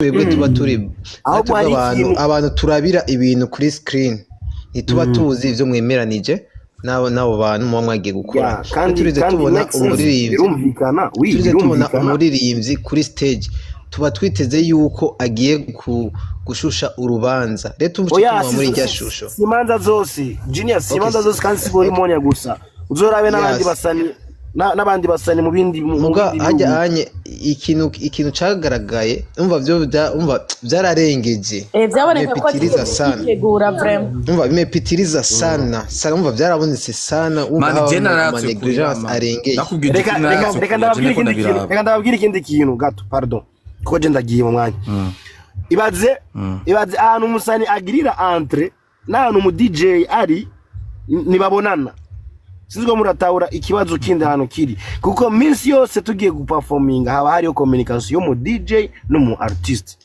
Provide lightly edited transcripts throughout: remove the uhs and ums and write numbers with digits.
twebwe tuba turi ahubwo hari abantu turabira ibintu kuri screen ntituba tuzi ivyo mwemeranije nabo bantu muba mwagiye gukora turize tubona umuririmbyi kuri stage tuba twiteze yuko agiye gushusha urubanza rero tumvuga muri rya shusho simanza zose Genius simanza zose kandi sigori monya gusa uzorabe n'abandi basani mu bindi muga hajya anye ikintu cagaragaye umva byararengeje byaboneka ko kitegura vraiment umva bimepitiriza sana umva byarabonetse sana umva negligence arengeye reka ndababwira ikindi kintu gato pardon ko je ndagiye mu mwanya ibaze ahantu umusani agirira entre n'ahantu mu DJ ari nibabonana sizwe muratahura ikibazo kindi hano kiri kuko minsi yose tugiye guperforminga haba hariyo communication yo mu DJ no mu artist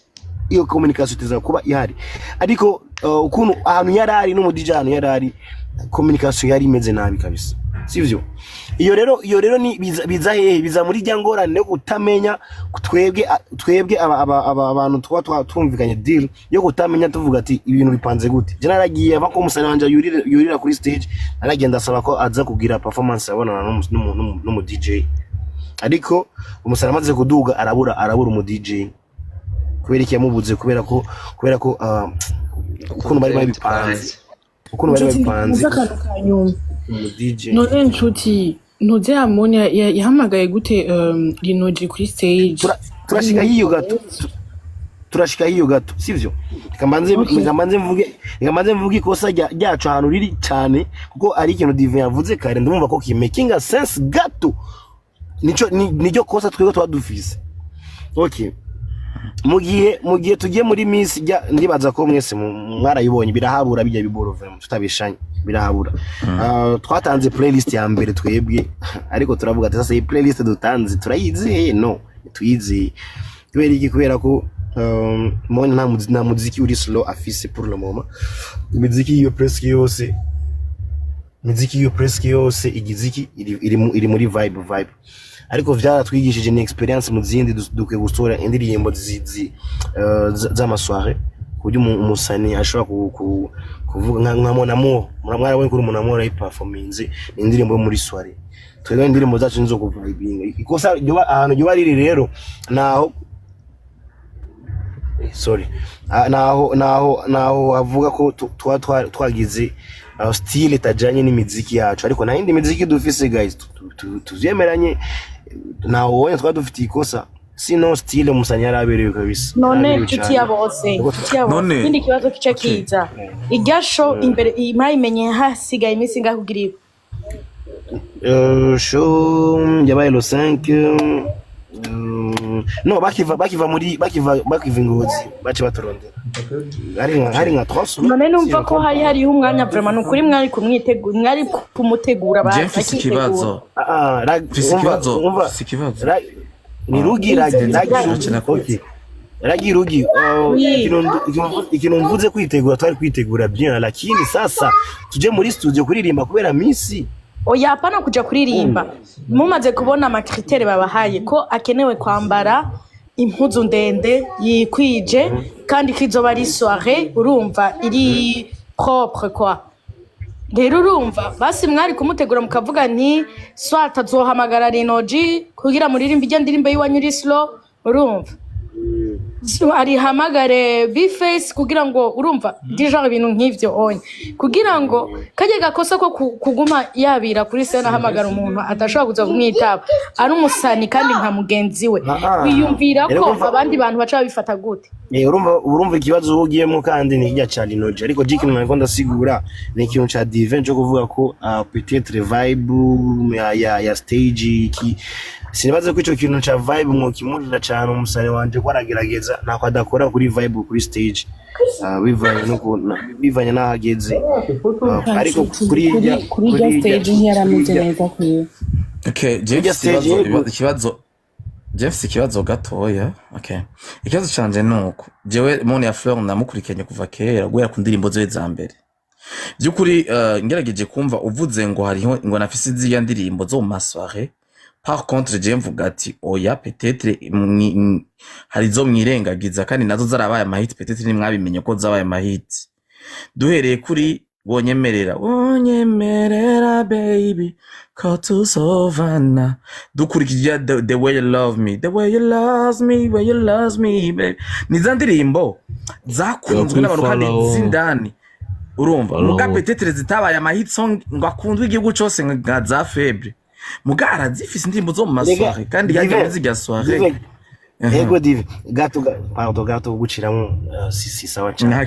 iyo communication tiza kuba ihari ariko ukuntu ahantu yarari no mu DJ ahantu yarari communication yari imeze nabi kabisa sivyo iyo rero ni biza hehe biza muri ryangorane no kutamenya twebwe abantu twumvikanye deal yo kutamenya tuvuga ati ibintu bipanze gute je naragiye ava ko umusani wanje yurira kuri stage naragenda asaba ko aza kugira performance abonana no DJ ariko umusani amaze kuduga arabura mu DJ kubera iki yamubuze kubera ko ukuntu bari bipanze none nshuti ntuze amonya yahamagaye gute Linoji kuri stage turashika hiyo gato sivyo kamanze mvuge ikosa ryacu ahantu riri cyane kuko ari ikintu Divin yavuze kare ndumva ko kimakinga sense gato nico kosa twego twadufise okay mugihe tugiye muri miss ndibaza ko mwese mwarayibonye birahabura bijya biboro vraiment tutabishanye birahabura twatanze playlist ya mbere twebwe ariko turavuga ati sasa iyi playlist dutanze turayizi no tuyizi kubera ko mona nta muziki uri slow afise pour le moment imiziki yo presque yose igiziki iri muri vibe ariko vyaratwigishije ni experience mu zindi duke gustora indirimbo z'amasware kujya umusani ashobora kuvuga nka monamo mwarabonye kuri monamo ari performance indirimbo muri soirée twebwe indirimbo zacu nizo kuvibinga ikosa ahantu ryo bari rero naho avuga ko twagize style tajanye n'imiziki yacu ariko nta indi miziki dufise guys tuvyemeranye naho wowe twadufite ikosa sino style umusani yaraberewe kabisa none tutiya bose ikindi kibazo kica kiza igasho imbere imayimenye hasigaye iminsi ngakugirira show yabaye lo 5 no bakiva Ngozi bace batorondera hari nka 3 none numva ko hari umwanya vraiment nukuri mwari kumwitegura mwari kumutegura ikibazo ni rugira Rugi ikintu mvuze kwitegura twari kwitegura bien lakini sasa tuje muri studio kuririmba kubera misi oya hapana kuja kuririmba mumaze kubona amakritere babahaye ko akenewe kwambara impuzu ndende yikwije kandi kizoba ari soirée urumva iri propre quoi rero urumva basi mwari kumutegura mukavuga nti swat azohamagara Linoji kugira muririmba ijya ndirimbo yiwanyu iri slow urumva ari hamagare Bface kugira ngo urumva déjà ibintu nk'ivyo onye kugira ngo kaje gakosa ko kuguma yabira kuri sena hamagara umuntu atashobora kuza kumwitaba ari umusani kandi nka mugenzi we wiyumvira ko abandi bantu baca bifata gute urumva ikibazo ugiyemo kandi ni kijya cha Linoji ariko jiki nko ndasigura ni ikintu cha Divin cyo kuvuga ko peut-être vibe ya stage ki sinibaze ko ico kintu cha vibe mwo kimurira cyane umusani wanje kwaragerageza nako adakora kuri vibe kuri stage bivanye n'ahageze ariko kuri stage ntiyarameze neza kuri ikibazo gatoya ikibazo canje nuko jewe mone ya Fleur namukurikanye kuva kera guhera ku ndirimbo ze za mbere byukuri ngerageje kumva uvuze ngo hariho ngo nafise iziya ndirimbo zo mu masware par contre je mvuga ati oya peut-être hari zo mwirengagiza kandi nazo zarabaye amahiti peut-être ni mwabimenye ko zabaye amahiti duhereye kuri wonyemerera baby ko tuzovana dukurikije the way you love me the way you love me way you love me baby niza ndirimbo zakunzwe n'abantu kandi zindani urumva muga peut-être zitabaye amahit song ngo akundwe igihugu cyose nka za febre muga arazifise indirimbo zo mu masware kandi yaje zirya soirée ego dive gato guciramo si sawa cyane nta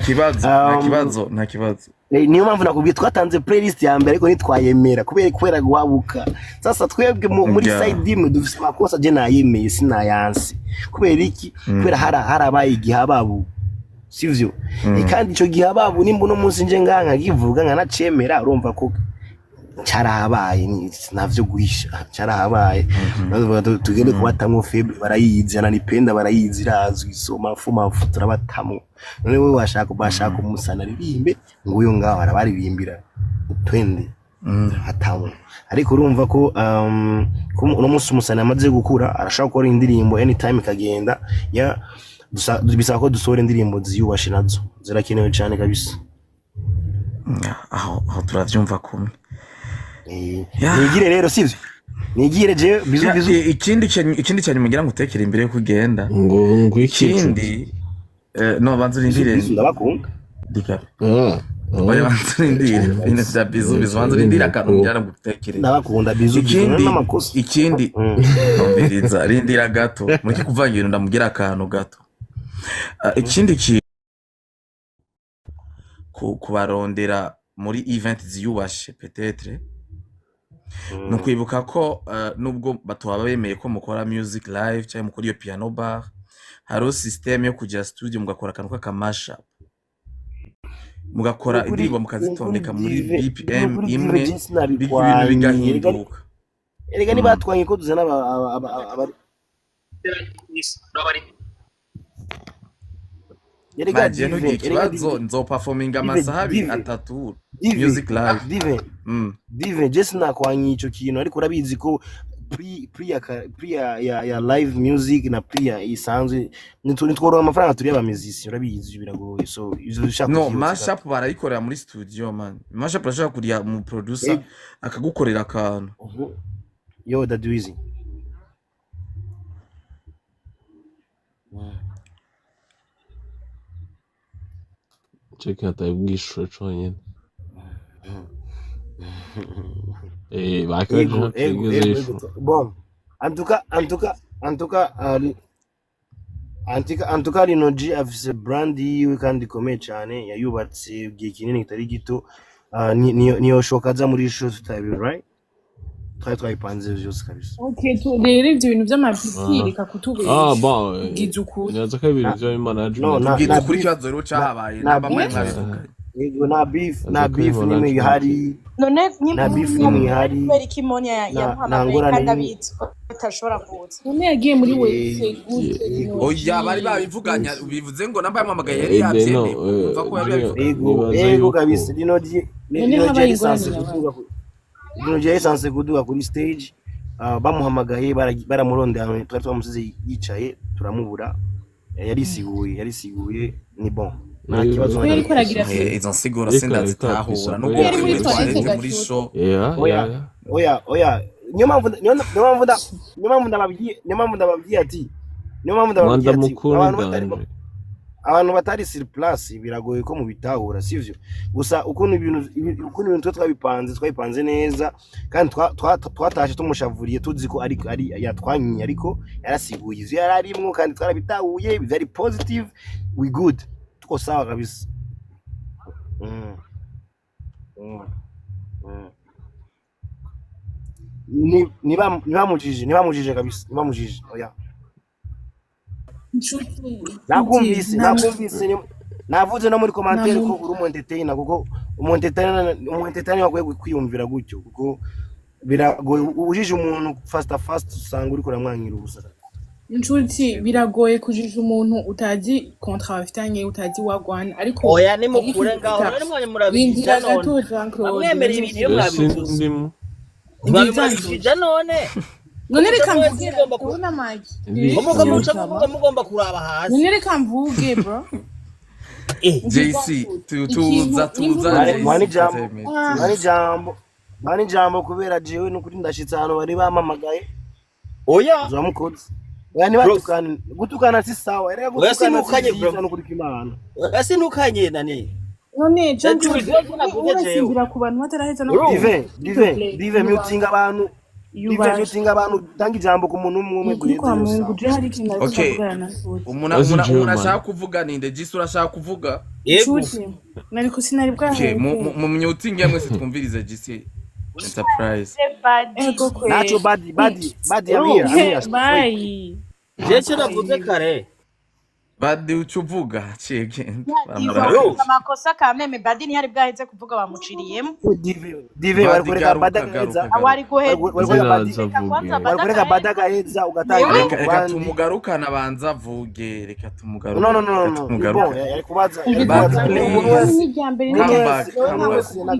kibazo niyo mpamvu nakubwiye twatanze playlist ya mbere ariko nitwayemera kubera guhabuka sasa twebwe muri side imwe dufise amakosa je nayemeye sinayanse kubera iki kubera harabaye igihababu sivyo kandi ico gihababu nimba no munsi nje nganga givuga nkanacemera urumva ko cyarahabaye navyo guhisha cyarahabaye tugende kubatamwo febre barayizana nipenda barayiziraazwi so mafu turabatamwo none we bashaka umusana ririmbe ngo uyo ngaho arabaribimbira twende hatamwo ariko urumva ko uno munsi umusana amaze gukura arashaka gukora indirimbo anytime kagenda ya bisaba ko dusohora indirimbo ziyubashe nazo zirakenewe cyane kabisa aho turavyumva kumwe nigire rero sivyo nigire je bizu ikindi cyane mugira ngo utekere imbere yo kugenda ngo ikindi no banzu rindire ndabakunda dikabe oya banzu rindire ine za bizu banzu rindire akantu mugira ngo utekere ndabakunda bizu n'amakosa ikindi nomberiza rindira gato muri kuvanga ibintu ndamugira akantu gato ikindi kubarondera muri event ziyubashe peut-être no kwibuka ko nubwo batoba bemeye ko mukora music live cyangwa mukora iyo piano bar haro system yo kugira studio mugakora akantu k'akamasha mugakora indirimbo mukazitondeka muri BPM imwe ibintu bigahinduka erega ni batwanye ko duzana abari erega ikibazo nzo performing amasaha 3 music live dive just nakwanye ico kintu ariko urabizi ko ya live music na isanzwe nitworoha amafaranga turi abamizisi urabizi biragoye so izo no mashup barayikorera muri studio man mashup arashaka kuriya mu producer akagukorera akantu yo dadwizi check out ubwisho cyonyine bakajya bon antuka Rinoji afise brand yiwe kandi ikomeye cyane yayubatse igihe kinini kitari gito niyo shoka za muri show tutabi right twayipanze byose kabisa okay rero ibyo bintu by'amabisirika kutubera bon gizuku nyaza kabiri byo manager no kuri cyazo rero cyahabaye nabamwe mwabivuga yego na beef nimwe hari none na beef nimwe hari kubera ikimonya yamuhamagaye kandi abitse atashobora kuza none yagiye muri wese oya bari babivuganya bivuze ngo namba yamuhamagaye yari yabyemeye umva ko yari yego kabisa Rinoji yasanze kuduga kuri stage bamuhamagaye baramurondera twari twamusize yicaye turamubura yarisiguye ni bon nta kibazo izo nsiguro sindazitahura nubwo muri show oya niyo mpamvu ndababwiye ati abantu batari sur place biragoye ko mubitahura sivyo gusa ukuntu ibintu twabipanze neza kandi twatashe tumushavuriye tuzi ko ari yatwanyiye ariko yarasiguye ivyo yararimwo kandi twarabitahuye very positive we good tuko sawa kabisa ntibamujije kabisa ntibamujije oya nakumvise navuze no muri commentaire ko uri umuntetena kuko umuntetena wakwiye kwiyumvira gutyo kuko biragoye ujije umuntu fast usanga uri kuramwankira ubusa inshuti biragoye kujija umuntu utazi contrat bafitanye utazi wagwana ariko oya ni mukure ngaho none mwanye murabijija none mwemera ibintu yo mwabivuze mwabimajije none none reka mvuge ubona mike mugomba kuraba hasi none reka mvuge bro JC tuza mani jambo kubera jewe nukuri ndashitse hano bari bamamagaye oya zamukoze yani batukana gutukana si sawa era gutukana bro nukuri kimana ntukanye nani none jangu urasimbira ku bantu bataraheza no dive mutinga abantu mutinga abantu tanga ijambo ku muntu umwe kwa Mungu je hari kintu kuvugana umuntu ashaka kuvuga ninde jisi urashaka kuvuga yego nariko sinari bwa mu mutinga yamwe se twumvirize jisi enterprise nacho badi amia bye je navuze kare badi ucuvuga cheke amakosa kameme badi ni hari bwaheze kuvuga bamuciriyemo dive bari kureka badagaheza awari kureka badagaheza ugatanga reka tumugarukana banza vuge reka tumugaruka no yari kubaza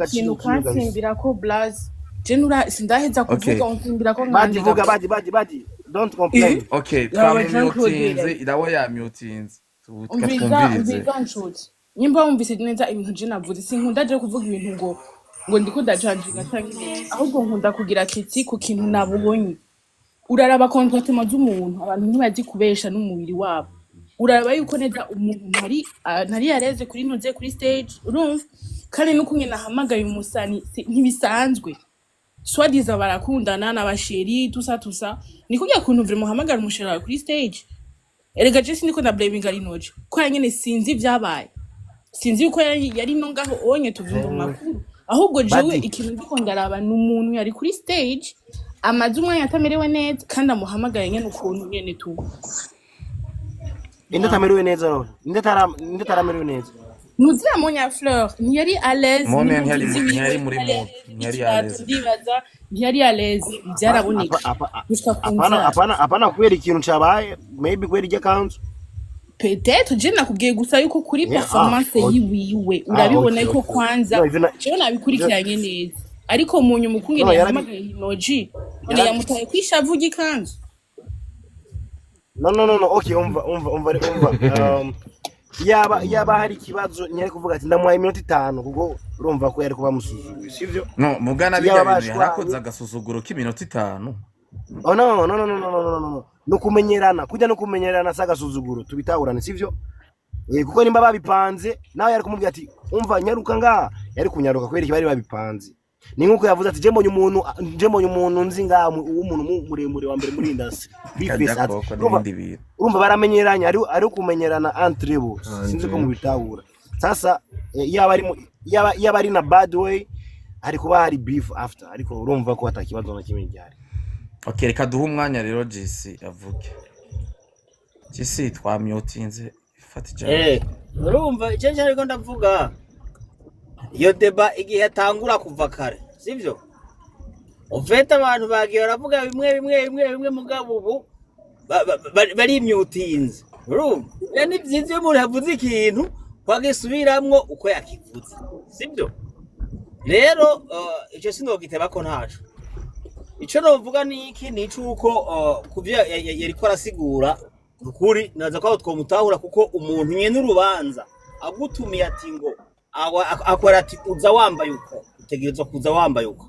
ikintu kansimbira ko blaze jenura sindaheza kuvuga unsimbira ko badi vuga badi don't complain okay twamutinze irawe yamutinze twumvirize nyimba wumvise neza ibintu je navuze sinkunda je kuvuga ibintu ngo ndiko ndajanjinga cyangwa ahubwo nkunda kugira kiti ku kintu nabubonye uraraba comportement z'umuntu abantu ntibazi kubesha n'umubiri wabo uraraba yuko neza umuntu ntari yareze kuri ntuze kuri stage urumva kandi nuko nyina hamagaye umusani ntibisanzwe swadiza barakundana n'abasheri tusa niko ngiye kuntu vire muhamagara umushera kuri stage erega je siniko na blaming ari noje ko yanyene sinzi byabaye sinzi uko yari no ngaho onye tuvumba makuru ahubwo jewe ikintu ndiko ndaraba n'umuntu yari kuri stage amaze umwanya atamerewe neza kandi amuhamagaye nyene ukuntu nyene tu inde tamerewe neza no inde taramerewe neza Nuzira monya Fleur ntiyari à l'aise ntiyari muri mo ntiyari à l'aise ntiyari à l'aise byaraboneka apana kwera ikintu cyabaye maybe kwera ijya kanzu peut-être je nakubwiye gusa yuko kuri performance yiwiwe urabibona yuko kwanza cyo nabikurikiranye neza ariko munyu mukungene yahamagaye Hinoji none yamutaye kwishavu gikanzu no okay umva yaba hari kibazo nyari kuvuga ati ndamuhaye iminota 5 kuko urumva ko yari kuba musuzuguye sivyo no mugana bijya bintu yarakoze agasuzuguro k'iminota 5 oh no no kumenyerana kujya no kumenyerana sagasuzuguro tubitahurane sivyo kuko nimba babipanze nawe yari kumubwira ati umva nyaruka nga yari kunyaruka kwera kibari babipanze ni nkuko yavuze ati je mbonye umuntu nzi nga umuntu muremure wa mbere muri industry urumva baramenyeranya ari kumenyerana entre bo sinzi ko mubitahura sasa yaba ari na bad way ari kuba hari beef after ariko urumva ko atakibazo na kimwe cyari okay reka duha umwanya rero JC avuge JC twamyotinze fata ijambo urumva icyo ariko ndavuga iyo deba igihe atangura kuva kare sivyo ufite abantu bagiye baravuga bimwe mugabo ubu bari imyutinze urumva yani byiza iyo umuntu yavuze ikintu kwagisubiramwo uko yakivuze sibyo rero icyo sinogiteba ko ntaco ico novuga ni iki ni cuko kuvya yari ko arasigura ukuri naza ko twomutahura kuko umuntu nyene urubanza agutumiye ati ngo akora ati uza wambaye uko utegerezwa kuza wambaye uko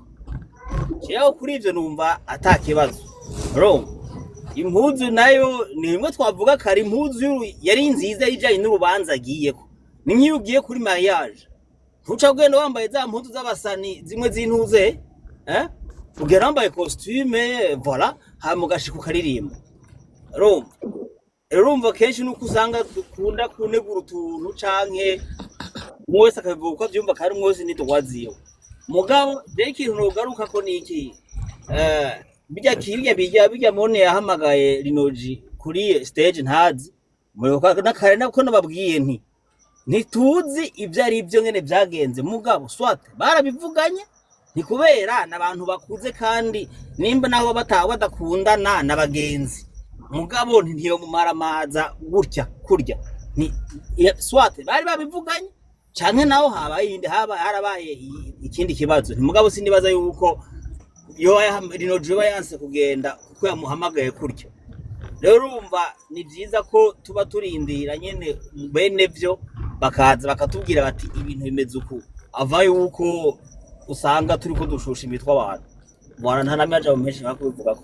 cyo kuri ivyo numva atakibazo bro impuzu nayo ni imwe twavuga kari impuzu yari nziza yijanye n'urubanza agiyeko ni nkiyo ugiye kuri mariage ntuca genda wambaye za mpuzu z'abasani zimwe zintuze ugera wambaye costume voilà hamugashika ukaririmba urumva kenshi nuko usanga dukunda kunegura utuntu canke mwese akabivuga ko avyumva kandi mwese nitwaziyo mugabo je ikintu nogaruka ko niki bijya mone yahamagaye Rinoji kuri stage ntazi muyoka nakare nako nababwiye ntituzi ivyo ari byo ngene byagenze mugabo swat barabivuganye ni kubera nabantu bakuze kandi nimba naho badakundana nabagenzi mugabo ntiyo mumaramaza gutya kurya ni swat bari babivuganye canke naho harabaye ikindi kibazo mugabo sinibaza yuko Rino Joe yanse kugenda kuko yamuhamagaye kurya. Rero urumva ni byiza ko tuba turindira nyene bene vyo bakaza bakatubwira bati ibintu bimeze uku avaye uko usanga turi ko dushusha imitwa abantu bwana nta namaje mu menshi bakubivuga ko